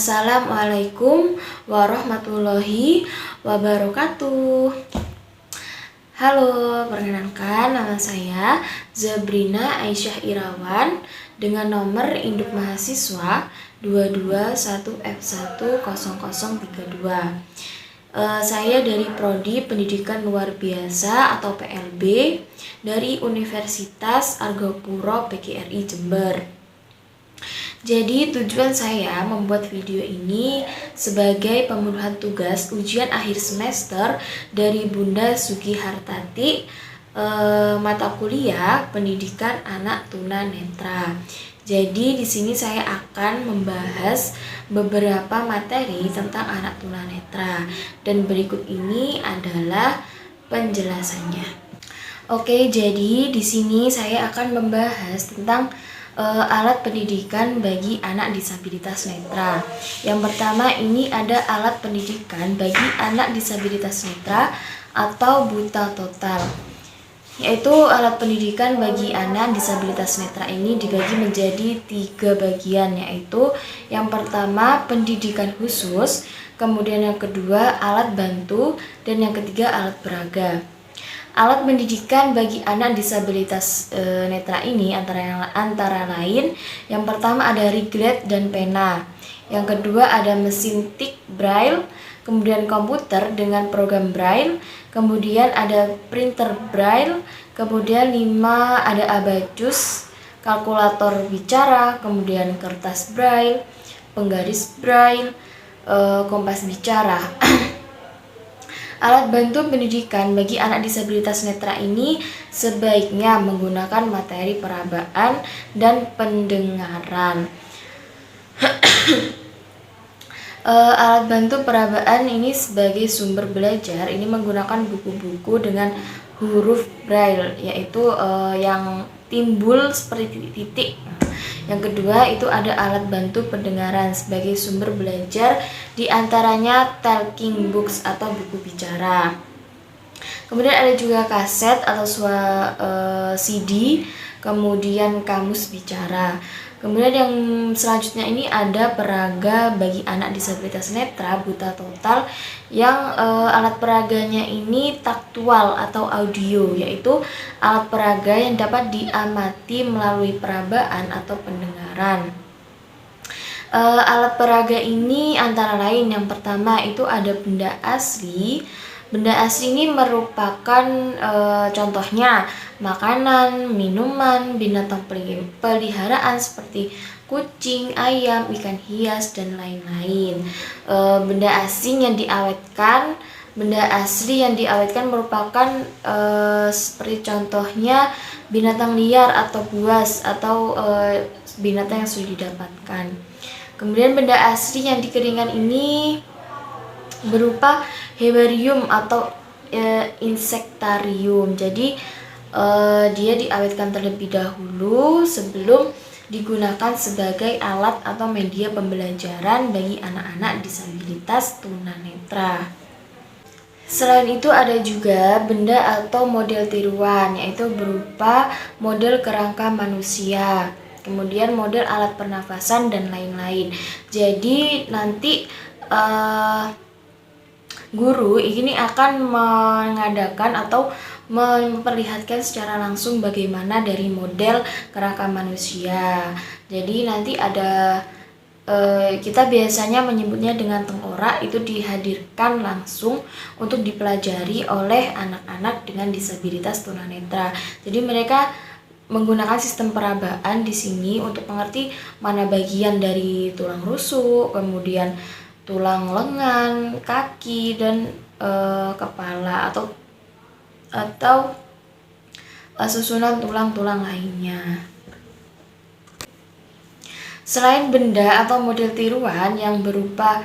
Assalamualaikum warahmatullahi wabarakatuh. Halo, perkenalkan nama saya Zabrina Aisyah Irawan dengan nomor induk mahasiswa 221F10032. Saya dari Prodi Pendidikan Luar Biasa atau PLB dari Universitas Argapuro PGRI Jember. Jadi tujuan saya membuat video ini sebagai pemenuhan tugas ujian akhir semester dari Bunda Sugihartati, mata kuliah Pendidikan Anak Tunanetra. Jadi di sini saya akan membahas beberapa materi tentang anak tunanetra dan berikut ini adalah penjelasannya. Oke, jadi di sini saya akan membahas tentang alat pendidikan bagi anak disabilitas netra. Yang pertama ini ada alat pendidikan bagi anak disabilitas netra atau buta total. Yaitu alat pendidikan bagi anak disabilitas netra ini dibagi menjadi 3 bagian, yaitu yang pertama pendidikan khusus, kemudian yang kedua alat bantu, dan yang ketiga alat peraga. Alat pendidikan bagi anak disabilitas netra ini antara lain yang pertama ada riglet dan pena, yang kedua ada mesin tik braille, kemudian komputer dengan program braille, kemudian ada printer braille, kemudian 5 ada abacus, kalkulator bicara, kemudian kertas braille, penggaris braille, kompas bicara. Alat bantu pendidikan bagi anak disabilitas netra ini sebaiknya menggunakan materi perabaan dan pendengaran. Alat bantu perabaan ini sebagai sumber belajar ini menggunakan buku-buku dengan huruf braille, yaitu yang timbul seperti titik. Yang kedua itu ada alat bantu pendengaran sebagai sumber belajar, diantaranya talking books atau buku bicara. Kemudian ada juga kaset atau CD, kemudian kamus bicara. Kemudian yang selanjutnya ini ada peraga bagi anak disabilitas netra buta total, yang alat peraganya ini taktual atau audio, yaitu alat peraga yang dapat diamati melalui perabaan atau pendengaran. Alat peraga ini antara lain yang pertama itu ada benda asli. Benda asli ini merupakan contohnya makanan, minuman, binatang peliharaan seperti kucing, ayam, ikan hias, dan lain-lain. Benda asli yang diawetkan merupakan seperti contohnya binatang liar atau buas atau binatang yang sudah didapatkan. Kemudian benda asli yang dikeringkan ini berupa herbarium atau insektarium. Jadi dia diawetkan terlebih dahulu sebelum digunakan sebagai alat atau media pembelajaran bagi anak-anak disabilitas tunanetra. Selain itu ada juga benda atau model tiruan, yaitu berupa model kerangka manusia, kemudian model alat pernafasan, dan lain-lain. Jadi nanti guru ini akan mengadakan atau memperlihatkan secara langsung bagaimana dari model kerangka manusia. Jadi nanti ada kita biasanya menyebutnya dengan tengkorak, itu dihadirkan langsung untuk dipelajari oleh anak-anak dengan disabilitas tunanetra. Jadi mereka menggunakan sistem perabaan di sini untuk mengerti mana bagian dari tulang rusuk, kemudian tulang lengan, kaki, dan kepala atau susunan tulang-tulang lainnya. Selain benda atau model tiruan yang berupa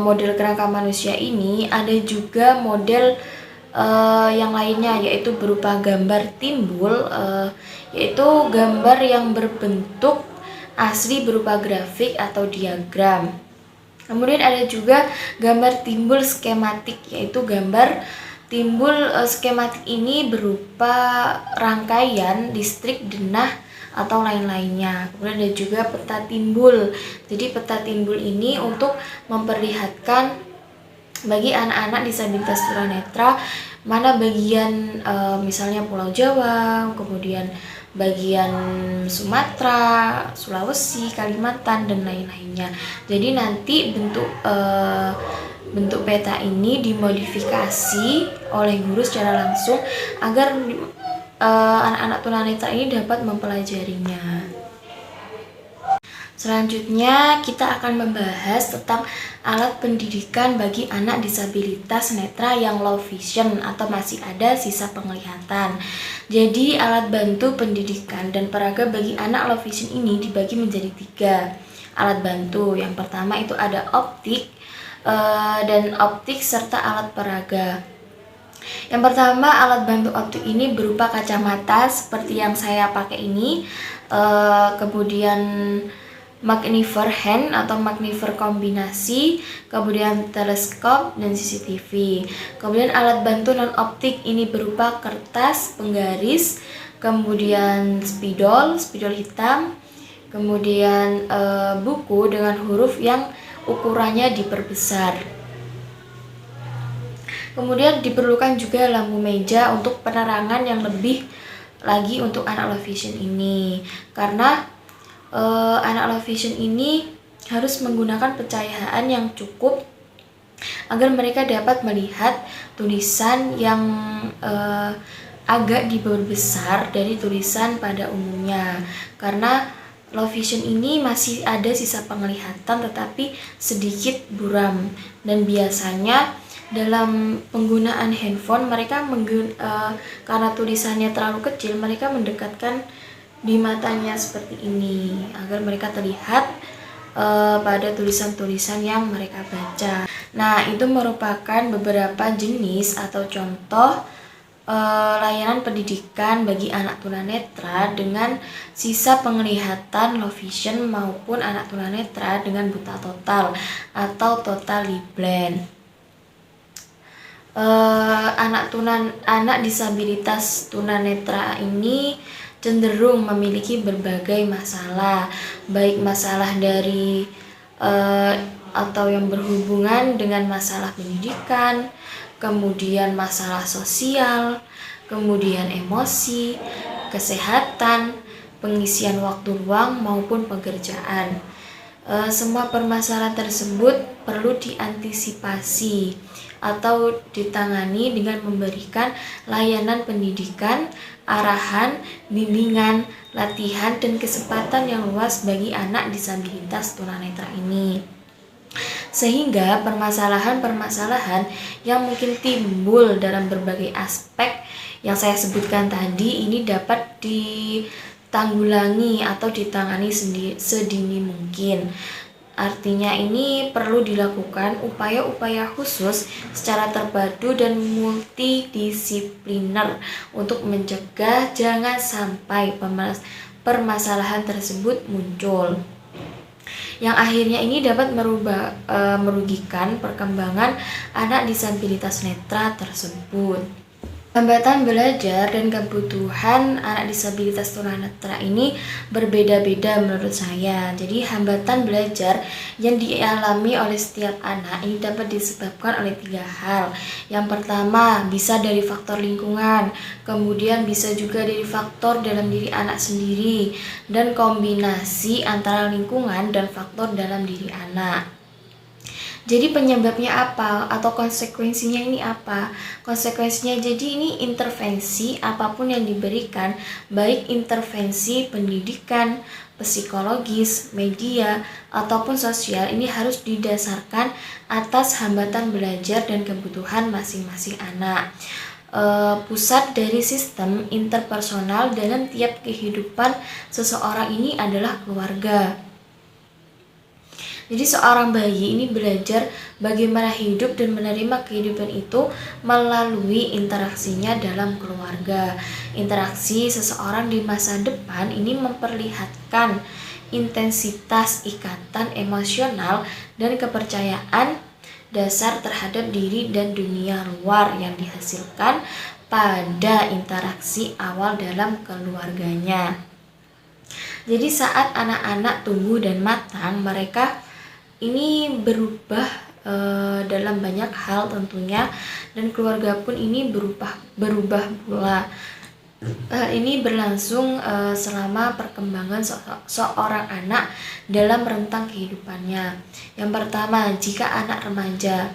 model kerangka manusia ini, ada juga model yang lainnya, yaitu berupa gambar timbul, yaitu gambar yang berbentuk asli berupa grafik atau diagram. Kemudian ada juga gambar timbul skematik, yaitu gambar timbul skematik ini berupa rangkaian listrik denah atau lain-lainnya. Kemudian ada juga peta timbul. Jadi peta timbul ini untuk memperlihatkan bagi anak-anak disabilitas tunanetra mana bagian misalnya Pulau Jawa, kemudian bagian Sumatera, Sulawesi, Kalimantan, dan lain-lainnya. Jadi nanti bentuk peta ini dimodifikasi oleh guru secara langsung agar anak-anak tunanetra ini dapat mempelajarinya. Selanjutnya kita akan membahas tentang alat pendidikan bagi anak disabilitas netra yang low vision atau masih ada sisa penglihatan. Jadi alat bantu pendidikan dan peraga bagi anak low vision ini dibagi menjadi 3 alat bantu. Yang pertama itu ada optik serta alat peraga. Yang pertama, alat bantu optik ini berupa kacamata seperti yang saya pakai ini, kemudian magnifier hand atau magnifier kombinasi, kemudian teleskop dan CCTV. Kemudian alat bantu non optik ini berupa kertas, penggaris, kemudian spidol hitam, kemudian buku dengan huruf yang ukurannya diperbesar. Kemudian diperlukan juga lampu meja untuk penerangan yang lebih lagi untuk anak low vision ini, karena anak low vision ini harus menggunakan pencahayaan yang cukup agar mereka dapat melihat tulisan yang agak diperbesar dari tulisan pada umumnya, karena low vision ini masih ada sisa penglihatan tetapi sedikit buram, dan biasanya dalam penggunaan handphone mereka karena tulisannya terlalu kecil, mereka mendekatkan di matanya seperti ini agar mereka terlihat pada tulisan-tulisan yang mereka baca. Nah, itu merupakan beberapa jenis atau contoh layanan pendidikan bagi anak tunanetra dengan sisa penglihatan low vision maupun anak tunanetra dengan buta total atau totally blind. Anak disabilitas tunanetra ini cenderung memiliki berbagai masalah, baik masalah dari atau yang berhubungan dengan masalah pendidikan, kemudian masalah sosial, kemudian emosi, kesehatan, pengisian waktu luang maupun pekerjaan. Semua permasalahan tersebut perlu diantisipasi atau ditangani dengan memberikan layanan pendidikan, arahan, bimbingan, latihan, dan kesempatan yang luas bagi anak disabilitas tunanetra ini. Sehingga permasalahan-permasalahan yang mungkin timbul dalam berbagai aspek yang saya sebutkan tadi ini dapat ditanggulangi atau ditangani sedini mungkin. Artinya ini perlu dilakukan upaya-upaya khusus secara terpadu dan multidisipliner untuk mencegah jangan sampai permasalahan tersebut muncul, yang akhirnya ini dapat merugikan perkembangan anak disabilitas netra tersebut. Hambatan belajar dan kebutuhan anak disabilitas tunanetra ini berbeda-beda menurut saya. Jadi hambatan belajar yang dialami oleh setiap anak ini dapat disebabkan oleh 3 hal. Yang pertama, bisa dari faktor lingkungan, kemudian bisa juga dari faktor dalam diri anak sendiri, dan kombinasi antara lingkungan dan faktor dalam diri anak. Jadi penyebabnya apa atau konsekuensinya ini apa? Konsekuensinya jadi ini intervensi apapun yang diberikan, baik intervensi pendidikan, psikologis, media, ataupun sosial, ini harus didasarkan atas hambatan belajar dan kebutuhan masing-masing anak. Pusat dari sistem interpersonal dalam tiap kehidupan seseorang ini adalah keluarga. Jadi seorang bayi ini belajar bagaimana hidup dan menerima kehidupan itu melalui interaksinya dalam keluarga. Interaksi seseorang di masa depan ini memperlihatkan intensitas ikatan emosional dan kepercayaan dasar terhadap diri dan dunia luar yang dihasilkan pada interaksi awal dalam keluarganya. Jadi saat anak-anak tumbuh dan matang, mereka ini berubah dalam banyak hal tentunya, dan keluarga pun ini berubah pula. Ini berlangsung selama perkembangan seorang anak dalam rentang kehidupannya. Yang pertama, jika anak remaja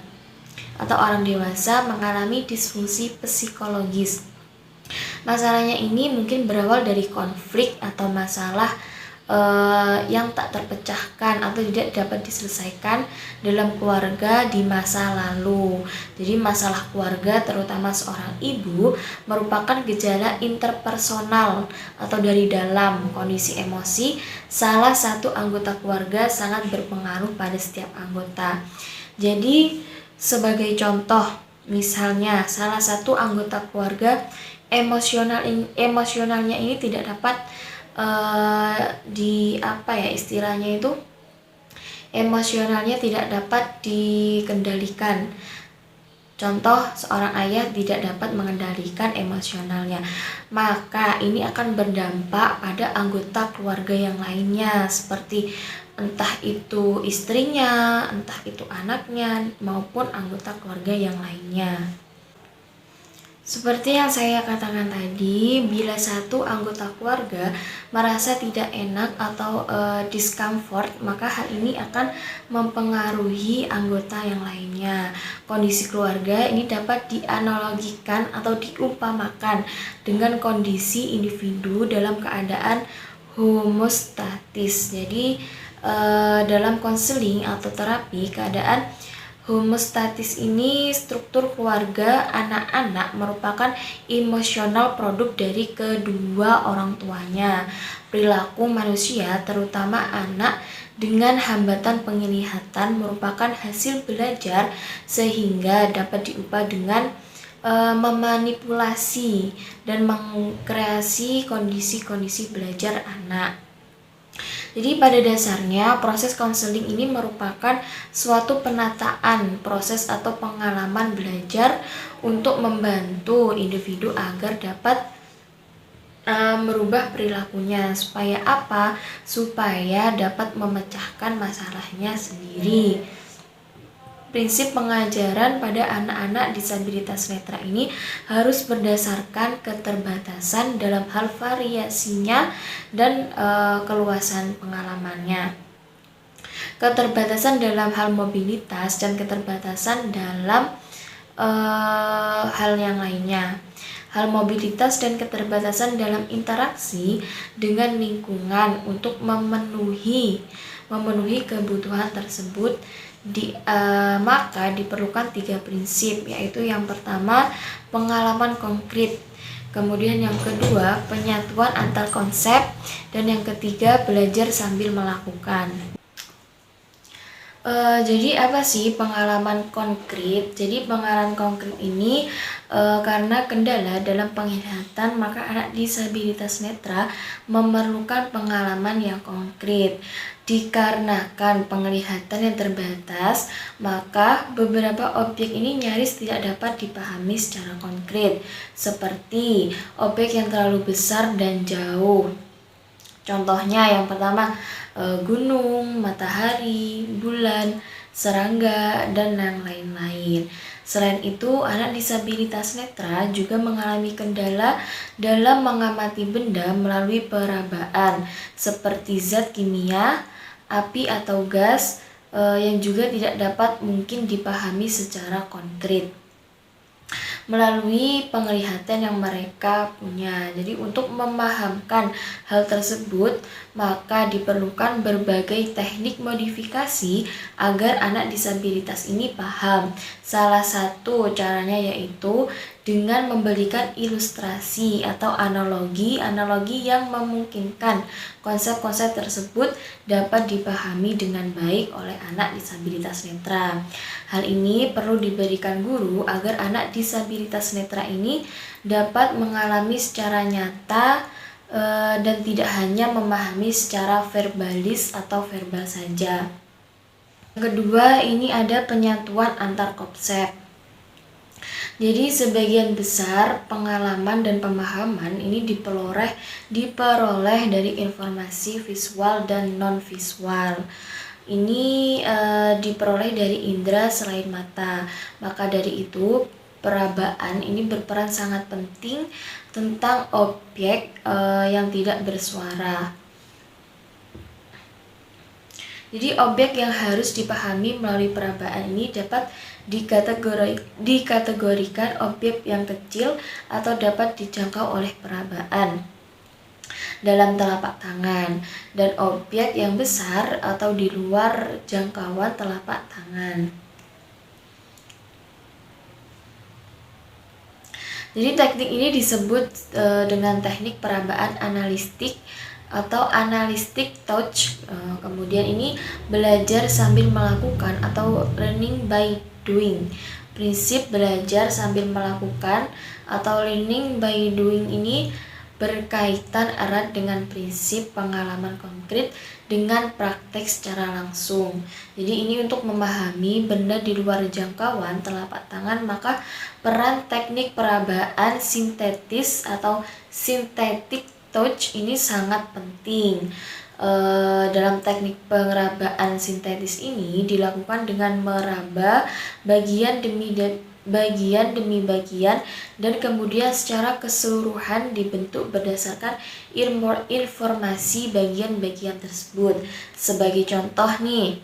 atau orang dewasa mengalami disfungsi psikologis. Masalahnya ini mungkin berawal dari konflik atau masalah yang tak terpecahkan atau tidak dapat diselesaikan dalam keluarga di masa lalu. Jadi masalah keluarga, terutama seorang ibu, merupakan gejala interpersonal atau dari dalam kondisi emosi salah satu anggota keluarga sangat berpengaruh pada setiap anggota. Jadi sebagai contoh, misalnya salah satu anggota keluarga emosionalnya ini tidak dapat istilahnya itu emosionalnya tidak dapat dikendalikan. Contoh, seorang ayah tidak dapat mengendalikan emosionalnya, maka ini akan berdampak pada anggota keluarga yang lainnya, seperti entah itu istrinya, entah itu anaknya, maupun anggota keluarga yang lainnya. Seperti yang saya katakan tadi, bila satu anggota keluarga merasa tidak enak atau discomfort, maka hal ini akan mempengaruhi anggota yang lainnya. Kondisi keluarga ini dapat dianalogikan atau diumpamakan dengan kondisi individu dalam keadaan homostatis. Jadi dalam konseling atau terapi, keadaan homostatis ini struktur keluarga anak-anak merupakan emosional produk dari kedua orang tuanya. Perilaku manusia, terutama anak dengan hambatan penglihatan, merupakan hasil belajar sehingga dapat diubah dengan memanipulasi dan mengkreasi kondisi-kondisi belajar anak. Jadi pada dasarnya proses konseling ini merupakan suatu penataan proses atau pengalaman belajar untuk membantu individu agar dapat merubah perilakunya. Supaya apa? Supaya dapat memecahkan masalahnya sendiri. Prinsip pengajaran pada anak-anak disabilitas netra ini harus berdasarkan keterbatasan dalam hal variasinya dan keluasan pengalamannya. Keterbatasan dalam hal mobilitas dan keterbatasan dalam hal yang lainnya. Hal mobilitas dan keterbatasan dalam interaksi dengan lingkungan untuk memenuhi kebutuhan tersebut. Maka diperlukan 3 prinsip, yaitu yang pertama pengalaman konkret, kemudian yang kedua penyatuan antar konsep, dan yang ketiga belajar sambil melakukan. Jadi apa sih pengalaman konkret? Jadi pengalaman konkret ini karena kendala dalam penglihatan, maka anak disabilitas netra memerlukan pengalaman yang konkret. Dikarenakan penglihatan yang terbatas, maka beberapa objek ini nyaris tidak dapat dipahami secara konkret, seperti objek yang terlalu besar dan jauh. Contohnya yang pertama, gunung, matahari, bulan, serangga, dan yang lain-lain. Selain itu, anak disabilitas netra juga mengalami kendala dalam mengamati benda melalui perabaan, seperti zat kimia, api atau gas yang juga tidak dapat mungkin dipahami secara konkret melalui penglihatan yang mereka punya. Jadi untuk memahamkan hal tersebut, maka diperlukan berbagai teknik modifikasi agar anak disabilitas ini paham. Salah satu caranya yaitu dengan memberikan ilustrasi atau analogi yang memungkinkan konsep-konsep tersebut dapat dipahami dengan baik oleh anak disabilitas netra. Hal ini perlu diberikan guru agar anak disabilitas netra ini dapat mengalami secara nyata dan tidak hanya memahami secara verbalis atau verbal saja. Yang kedua, ini ada penyatuan antar konsep. Jadi sebagian besar pengalaman dan pemahaman ini diperoleh dari informasi visual dan non visual. Ini diperoleh dari indera selain mata. Maka dari itu perabaan ini berperan sangat penting tentang objek yang tidak bersuara. Jadi objek yang harus dipahami melalui perabaan ini dapat dikategorikan objek yang kecil atau dapat dijangkau oleh perabaan dalam telapak tangan, dan objek yang besar atau di luar jangkauan telapak tangan. Jadi teknik ini disebut dengan teknik perabaan analistik atau analistic touch. Kemudian ini belajar sambil melakukan atau learning by doing. Prinsip belajar sambil melakukan atau learning by doing ini berkaitan erat dengan prinsip pengalaman konkret dengan praktek secara langsung. Jadi ini untuk memahami benda di luar jangkauan telapak tangan, maka peran teknik perabaan sintetis atau synthetic touch ini sangat penting. Dalam teknik perabaan sintetis ini dilakukan dengan meraba bagian demi bagian dan kemudian secara keseluruhan dibentuk berdasarkan informasi bagian-bagian tersebut. Sebagai contoh nih,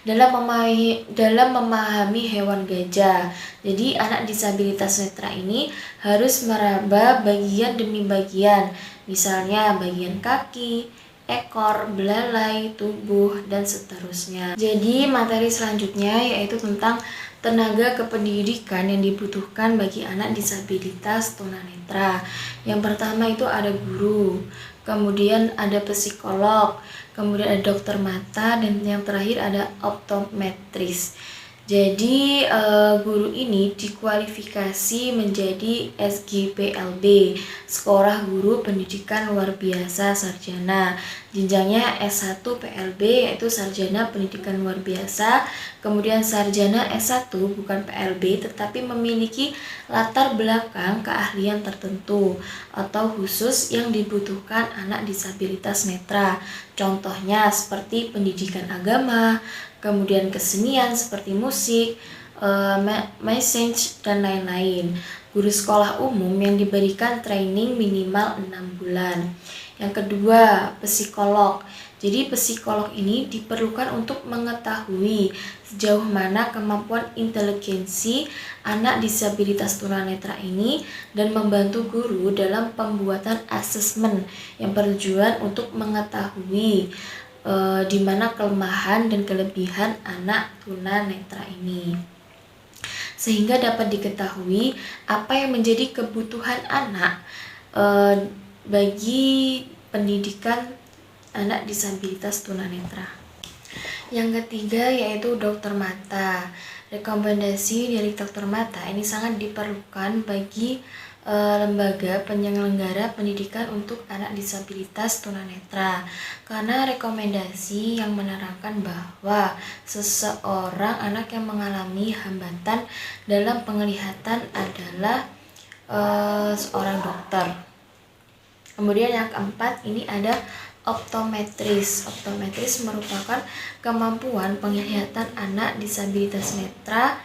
dalam memahami hewan gajah. Jadi anak disabilitas netra ini harus meraba bagian demi bagian, misalnya bagian kaki, ekor, belalai, tubuh, dan seterusnya. Jadi materi selanjutnya yaitu tentang tenaga kependidikan yang dibutuhkan bagi anak disabilitas tunanetra. Yang pertama itu ada guru, kemudian ada psikolog, kemudian ada dokter mata, dan yang terakhir ada optometris. Jadi guru ini dikualifikasi menjadi SGPLB, Sekolah Guru Pendidikan Luar Biasa Sarjana. Jenjangnya S1 PLB yaitu Sarjana Pendidikan Luar Biasa, kemudian Sarjana S1 bukan PLB tetapi memiliki latar belakang keahlian tertentu atau khusus yang dibutuhkan anak disabilitas netra. Contohnya seperti pendidikan agama, kemudian kesenian seperti musik, message, dan lain-lain. Guru sekolah umum yang diberikan training minimal 6 bulan. Yang kedua, psikolog. Jadi psikolog ini diperlukan untuk mengetahui sejauh mana kemampuan inteligensi anak disabilitas tunanetra ini dan membantu guru dalam pembuatan asesmen yang bertujuan untuk mengetahui di mana kelemahan dan kelebihan anak tunanetra ini, sehingga dapat diketahui apa yang menjadi kebutuhan anak bagi pendidikan anak disabilitas tunanetra. Yang ketiga yaitu dokter mata. Rekomendasi dari dokter mata ini sangat diperlukan bagi lembaga penyelenggara pendidikan untuk anak disabilitas tunanetra, karena rekomendasi yang menerangkan bahwa seseorang anak yang mengalami hambatan dalam penglihatan adalah seorang dokter. Kemudian yang keempat ini ada optometris. Optometris merupakan kemampuan penglihatan anak disabilitas netra.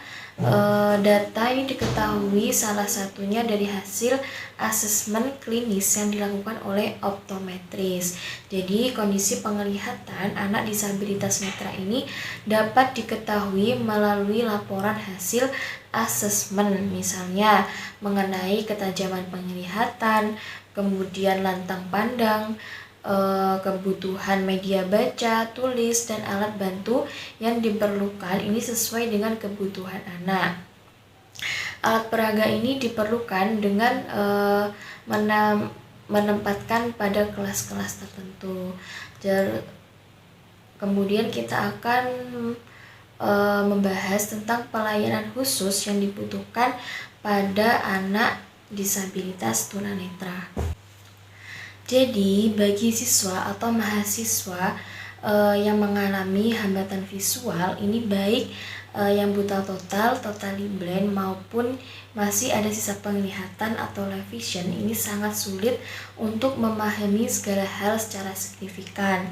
Data ini diketahui salah satunya dari hasil asesmen klinis yang dilakukan oleh optometris. Jadi kondisi penglihatan anak disabilitas netra ini dapat diketahui melalui laporan hasil asesmen, misalnya mengenai ketajaman penglihatan, kemudian lantang pandang, kebutuhan media baca, tulis, dan alat bantu yang diperlukan ini sesuai dengan kebutuhan anak. Alat peraga ini diperlukan dengan menempatkan pada kelas-kelas tertentu. Kemudian kita akan membahas tentang pelayanan khusus yang dibutuhkan pada anak disabilitas tunanetra. Jadi bagi siswa atau mahasiswa yang mengalami hambatan visual ini baik yang buta total, totally blind, maupun masih ada sisa penglihatan atau low vision, ini sangat sulit untuk memahami segala hal secara signifikan.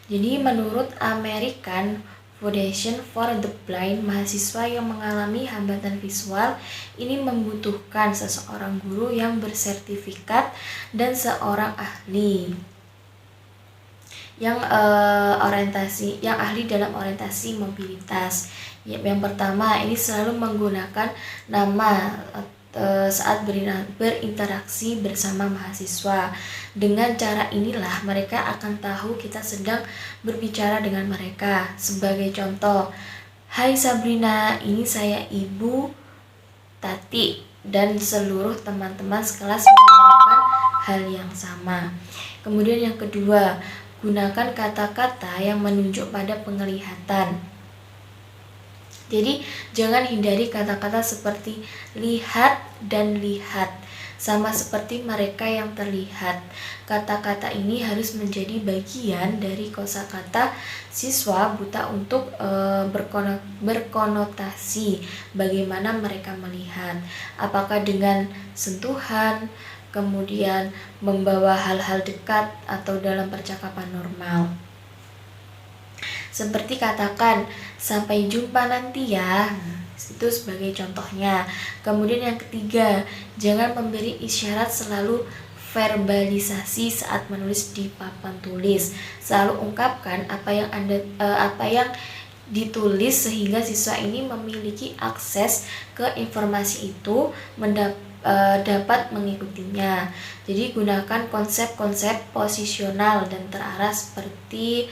Jadi menurut American Foundation for the Blind, mahasiswa yang mengalami hambatan visual ini membutuhkan seseorang guru yang bersertifikat dan seorang ahli yang ahli dalam orientasi mobilitas. Yang pertama, ini selalu menggunakan nama saat berinteraksi bersama mahasiswa. Dengan cara inilah mereka akan tahu kita sedang berbicara dengan mereka. Sebagai contoh, "Hai Sabrina, ini saya Ibu Tati," dan seluruh teman-teman sekelas melakukan hal yang sama. Kemudian yang kedua, gunakan kata-kata yang menunjuk pada penglihatan. Jadi jangan hindari kata-kata seperti lihat dan lihat, sama seperti mereka yang terlihat. Kata-kata ini harus menjadi bagian dari kosakata siswa buta untuk berkonotasi bagaimana mereka melihat. Apakah dengan sentuhan, kemudian membawa hal-hal dekat, atau dalam percakapan normal. Seperti katakan, "Sampai jumpa nanti ya." Itu sebagai contohnya. Kemudian yang ketiga, jangan memberi isyarat, selalu verbalisasi saat menulis di papan tulis. Selalu ungkapkan apa yang ditulis sehingga siswa ini memiliki akses ke informasi itu, dapat mengikutinya. Jadi gunakan konsep-konsep posisional dan terarah seperti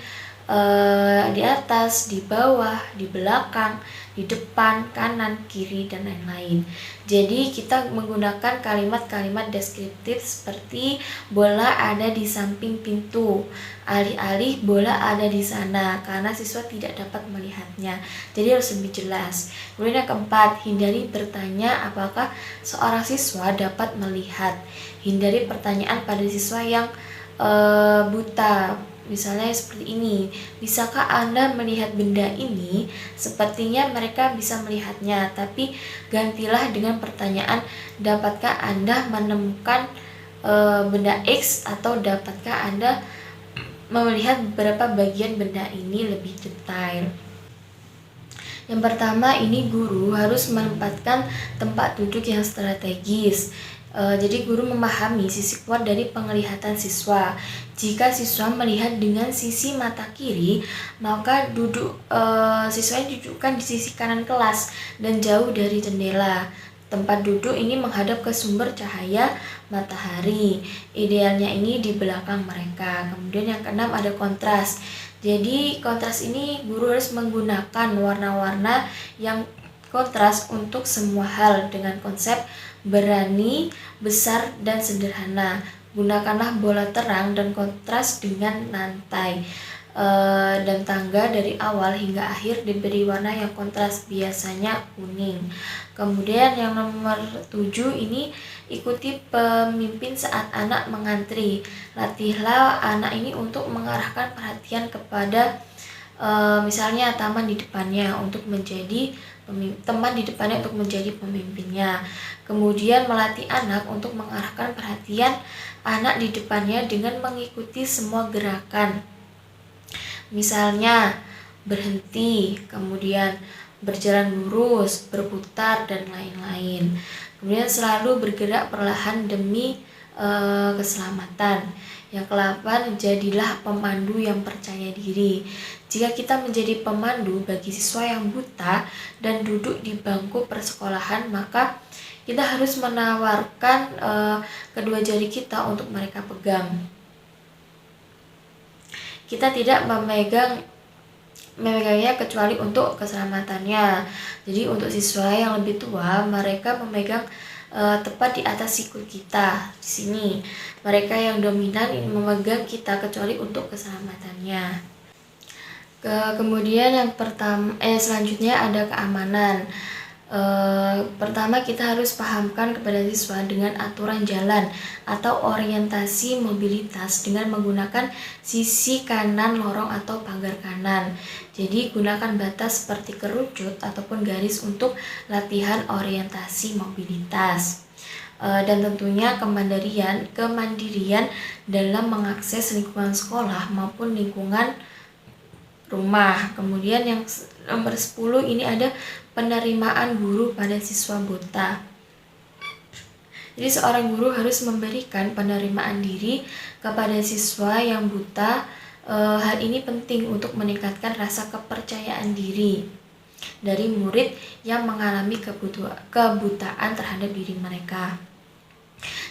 di atas, di bawah, di belakang, di depan, kanan, kiri, dan lain-lain. Jadi kita menggunakan kalimat-kalimat deskriptif seperti bola ada di samping pintu, alih-alih bola ada di sana, karena siswa tidak dapat melihatnya. Jadi harus lebih jelas. Kemudian yang keempat, hindari bertanya apakah seorang siswa dapat melihat. Hindari pertanyaan pada siswa yang buta. Misalnya seperti ini, "Bisakah Anda melihat benda ini?" Sepertinya mereka bisa melihatnya, tapi gantilah dengan pertanyaan, "Dapatkah Anda menemukan benda X?" atau "Dapatkah Anda melihat beberapa bagian benda ini lebih detail?" Yang pertama, ini guru harus menempatkan tempat duduk yang strategis. Jadi guru memahami sisi kuat dari penglihatan siswa. Jika siswa melihat dengan sisi mata kiri, maka siswanya dudukkan di sisi kanan kelas dan jauh dari jendela. Tempat duduk ini menghadap ke sumber cahaya matahari. Idealnya ini di belakang mereka. Kemudian yang keenam, ada kontras. Jadi kontras ini guru harus menggunakan warna-warna yang kontras untuk semua hal dengan konsep berani, besar, dan sederhana. Gunakanlah bola terang dan kontras dengan lantai dan tangga dari awal hingga akhir diberi warna yang kontras, biasanya kuning. Kemudian yang nomor 7 ini, ikuti pemimpin saat anak mengantri. Latihlah anak ini untuk mengarahkan perhatian kepada misalnya teman di depannya untuk menjadi pemimpinnya. Kemudian melatih anak untuk mengarahkan perhatian anak di depannya dengan mengikuti semua gerakan. Misalnya berhenti, kemudian berjalan lurus, berputar, dan lain-lain. Kemudian selalu bergerak perlahan demi keselamatan. Yang ke-8, jadilah pemandu yang percaya diri. Jika kita menjadi pemandu bagi siswa yang buta dan duduk di bangku persekolahan, maka kita harus menawarkan kedua jari kita untuk mereka pegang. Kita tidak memegangnya kecuali untuk keselamatannya. Jadi untuk siswa yang lebih tua, mereka memegang tepat di atas siku kita. Di sini mereka yang dominan ini memegang kita kecuali untuk keselamatannya. Kemudian yang selanjutnya ada keamanan. Pertama, kita harus pahamkan kepada siswa dengan aturan jalan atau orientasi mobilitas dengan menggunakan sisi kanan lorong atau pagar kanan. Jadi gunakan batas seperti kerucut ataupun garis untuk latihan orientasi mobilitas. Dan tentunya kemandirian dalam mengakses lingkungan sekolah maupun lingkungan rumah. Kemudian yang nomor 10 ini ada penerimaan guru pada siswa buta. Jadi seorang guru harus memberikan penerimaan diri kepada siswa yang buta. Hal ini penting untuk meningkatkan rasa kepercayaan diri dari murid yang mengalami kebutaan terhadap diri mereka.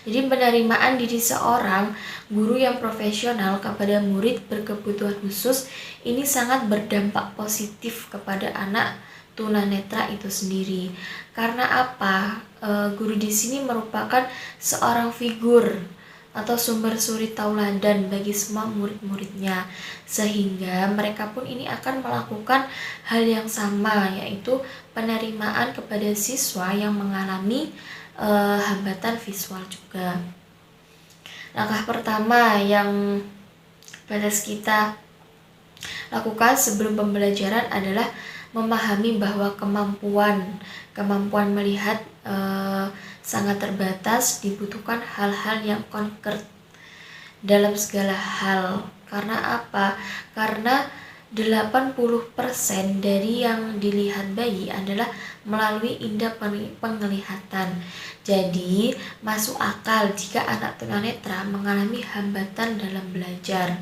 Jadi penerimaan diri seorang guru yang profesional kepada murid berkebutuhan khusus ini sangat berdampak positif kepada anak tunanetra itu sendiri. Karena apa? Guru di sini merupakan seorang figur atau sumber suri tauladan bagi semua murid-muridnya, sehingga mereka pun ini akan melakukan hal yang sama, yaitu penerimaan kepada siswa yang mengalami hambatan visual juga. Langkah pertama yang harus kita lakukan sebelum pembelajaran adalah memahami bahwa kemampuan melihat sangat terbatas, dibutuhkan hal-hal yang konkret dalam segala hal. Karena apa? Karena 80% dari yang dilihat bayi adalah melalui indera penglihatan. Jadi, masuk akal jika anak tunanetra mengalami hambatan dalam belajar.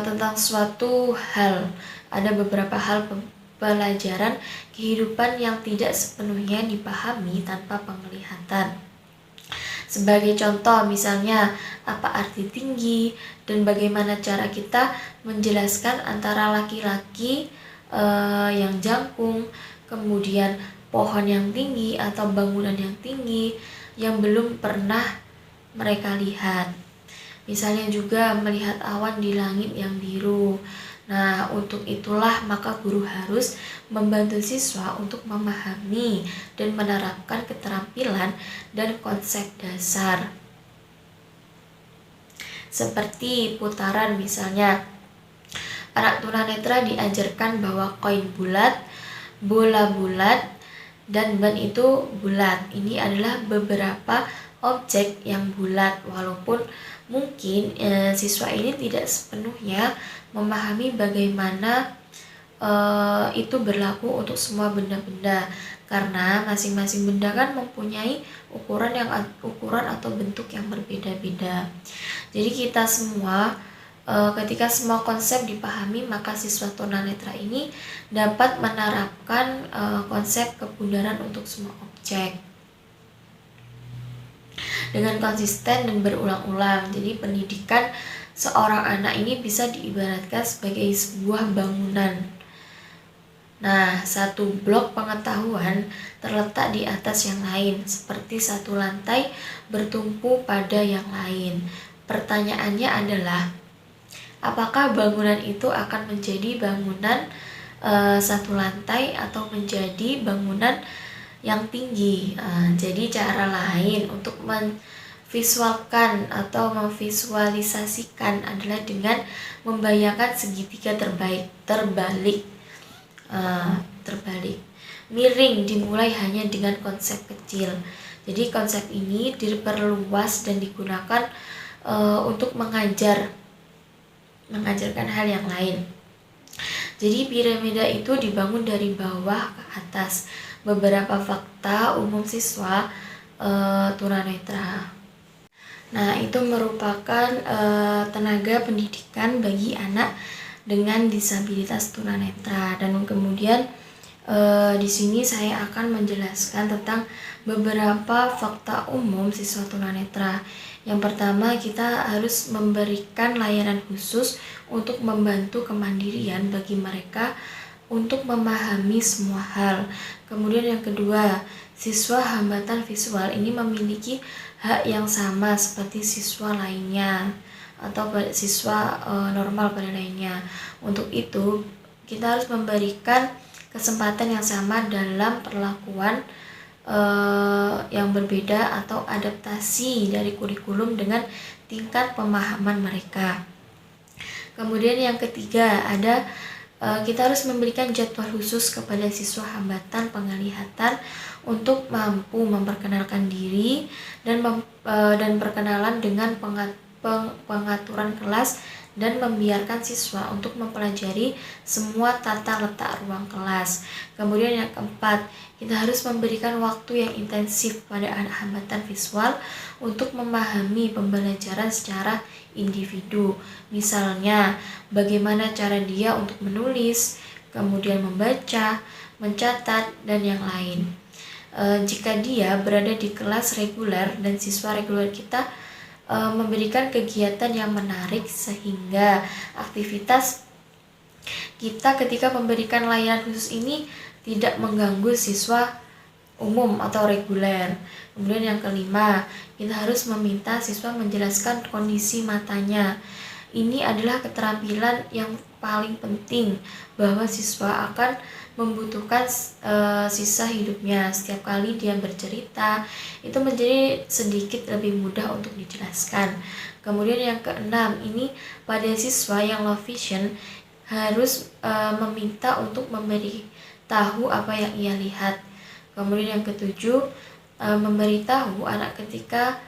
Tentang suatu hal, ada beberapa hal pelajaran kehidupan yang tidak sepenuhnya dipahami tanpa penglihatan. Sebagai contoh, misalnya apa arti tinggi dan bagaimana cara kita menjelaskan antara laki-laki yang jangkung, kemudian pohon yang tinggi atau bangunan yang tinggi yang belum pernah mereka lihat. Misalnya juga melihat awan di langit yang biru. Nah, untuk itulah maka guru harus membantu siswa untuk memahami dan menerapkan keterampilan dan konsep dasar. Seperti putaran misalnya, anak tunanetra diajarkan bahwa koin bulat, bola bulat, dan ban itu bulat. Ini adalah beberapa objek yang bulat, walaupun mungkin siswa ini tidak sepenuhnya memahami bagaimana itu berlaku untuk semua benda-benda, karena masing-masing benda kan mempunyai ukuran atau bentuk yang berbeda-beda. Jadi kita semua ketika semua konsep dipahami, maka siswa tunanetra ini dapat menerapkan konsep kebundaran untuk semua objek dengan konsisten dan berulang-ulang. Jadi pendidikan seorang anak ini bisa diibaratkan sebagai sebuah bangunan. Nah, satu blok pengetahuan terletak di atas yang lain, seperti satu lantai bertumpu pada yang lain. Pertanyaannya adalah, apakah bangunan itu akan menjadi bangunan satu lantai atau menjadi bangunan yang tinggi? Jadi cara lain untuk memvisualkan atau memvisualisasikan adalah dengan membayangkan segitiga terbalik. Miring dimulai hanya dengan konsep kecil. Jadi konsep ini diperluas dan digunakan untuk mengajarkan hal yang lain. Jadi piramida itu dibangun dari bawah ke atas. Beberapa fakta umum siswa tunanetra. Nah, itu merupakan tenaga pendidikan bagi anak dengan disabilitas tunanetra. Dan kemudian di sini saya akan menjelaskan tentang beberapa fakta umum siswa tunanetra. Yang pertama, kita harus memberikan layanan khusus untuk membantu kemandirian bagi mereka untuk memahami semua hal. Kemudian yang kedua, siswa hambatan visual ini memiliki hak yang sama seperti siswa lainnya atau siswa normal pada lainnya. Untuk itu, kita harus memberikan kesempatan yang sama dalam perlakuan yang berbeda atau adaptasi dari kurikulum dengan tingkat pemahaman mereka. Kemudian yang ketiga ada kita harus memberikan jadwal khusus kepada siswa hambatan penglihatan untuk mampu memperkenalkan diri dan berkenalan dengan pengaturan kelas dan membiarkan siswa untuk mempelajari semua tata letak ruang kelas. Kemudian yang keempat, kita harus memberikan waktu yang intensif pada anak hambatan visual untuk memahami pembelajaran secara individu. Misalnya, bagaimana cara dia untuk menulis, kemudian membaca, mencatat, dan yang lain. Jika dia berada di kelas reguler dan siswa reguler kita memberikan kegiatan yang menarik sehingga aktivitas kita ketika memberikan layanan khusus ini tidak mengganggu siswa umum atau reguler. Kemudian yang kelima, kita harus meminta siswa menjelaskan kondisi matanya. Ini adalah keterampilan yang paling penting bahwa siswa akan membutuhkan sisa hidupnya. Setiap kali dia bercerita, itu menjadi sedikit lebih mudah untuk dijelaskan. Kemudian yang keenam, ini pada siswa yang low vision harus meminta untuk memberitahu apa yang ia lihat. Kemudian yang ketujuh, memberitahu anak ketika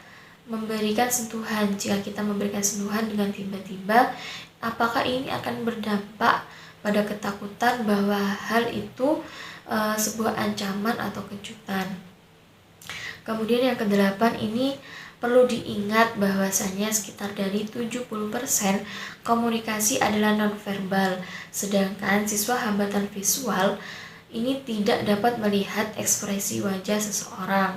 memberikan sentuhan. Jika kita memberikan sentuhan dengan tiba-tiba, apakah ini akan berdampak pada ketakutan bahwa hal itu sebuah ancaman atau kejutan. Kemudian yang kedelapan, ini perlu diingat bahwasanya sekitar dari 70% komunikasi adalah nonverbal, sedangkan siswa hambatan visual ini tidak dapat melihat ekspresi wajah seseorang,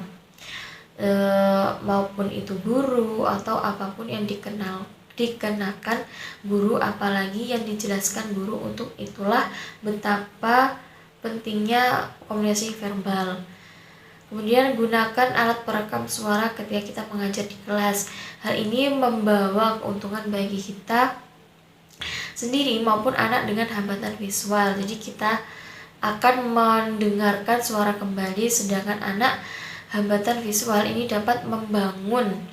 maupun itu guru atau apapun yang dikenakan guru, apalagi yang dijelaskan guru. Untuk itulah betapa pentingnya komunikasi verbal. Kemudian gunakan alat perekam suara ketika kita mengajar di kelas. Hal ini membawa keuntungan bagi kita sendiri maupun anak dengan hambatan visual. Jadi kita akan mendengarkan suara kembali, sedangkan anak hambatan visual ini dapat membangun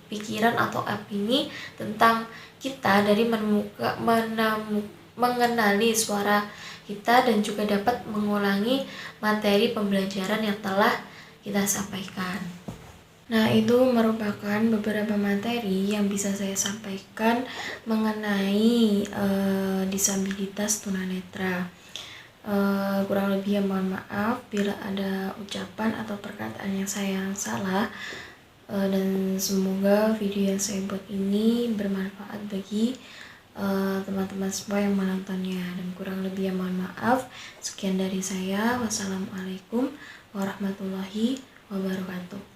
pikiran atau opini tentang kita dari mengenali suara kita dan juga dapat mengulangi materi pembelajaran yang telah kita sampaikan. Nah, itu merupakan beberapa materi yang bisa saya sampaikan mengenai disabilitas tunanetra. Kurang lebih mohon maaf bila ada ucapan atau perkataan yang saya salah, dan semoga video yang saya buat ini bermanfaat bagi teman-teman semua yang menontonnya, dan kurang lebih mohon maaf. Sekian dari saya. Wassalamualaikum warahmatullahi wabarakatuh.